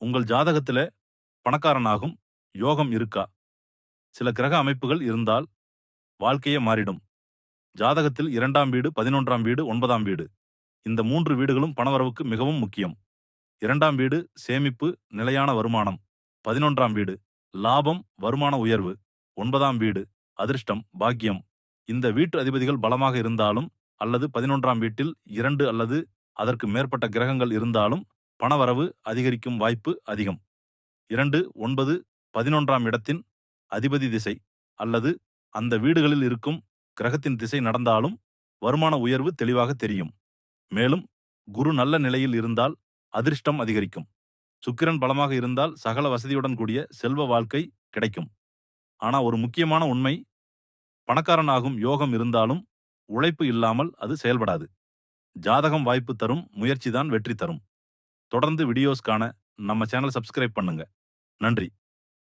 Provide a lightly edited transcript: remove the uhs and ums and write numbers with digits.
உங்கள் ஜாதகத்தில பணக்காரனாகும் யோகம் இருக்கா? சில கிரக அமைப்புகள் இருந்தால் வாழ்க்கையே மாறிடும். ஜாதகத்தில் 2ஆம் வீடு, 11ஆம் வீடு, 9ஆம் வீடு. இந்த 3 வீடுகளும் பணவரவுக்கு மிகவும் முக்கியம். 2ஆம் வீடு சேமிப்பு, நிலையான வருமானம். 11ஆம் வீடு லாபம், வருமான உயர்வு. 9ஆம் வீடு அதிர்ஷ்டம், பாக்கியம். இந்த வீட்டு அதிபதிகள் பலமாக இருந்தாலும் அல்லது 11ஆம் வீட்டில் 2 அல்லது அதற்கு மேற்பட்ட கிரகங்கள் இருந்தாலும் பணவரவு அதிகரிக்கும் வாய்ப்பு அதிகம். 2, 9, 11ஆம் இடத்தின் அதிபதி திசை அல்லது அந்த வீடுகளில் இருக்கும் கிரகத்தின் திசை நடந்தாலும் வருமான உயர்வு தெளிவாக தெரியும். மேலும் குரு நல்ல நிலையில் இருந்தால் அதிர்ஷ்டம் அதிகரிக்கும். சுக்கிரன் பலமாக இருந்தால் சகல வசதியுடன் கூடிய செல்வ வாழ்க்கை கிடைக்கும். ஆனா ஒரு முக்கியமான உண்மை, பணக்காரனாகும் யோகம் இருந்தாலும் உழைப்பு இல்லாமல் அது செயல்படாது. ஜாதகம் வாய்ப்பு தரும், முயற்சி தான் வெற்றி தரும். தொடர்ந்து வீடியோஸ் காண நம்ம சேனல் சப்ஸ்கிரைப் பண்ணுங்க. நன்றி.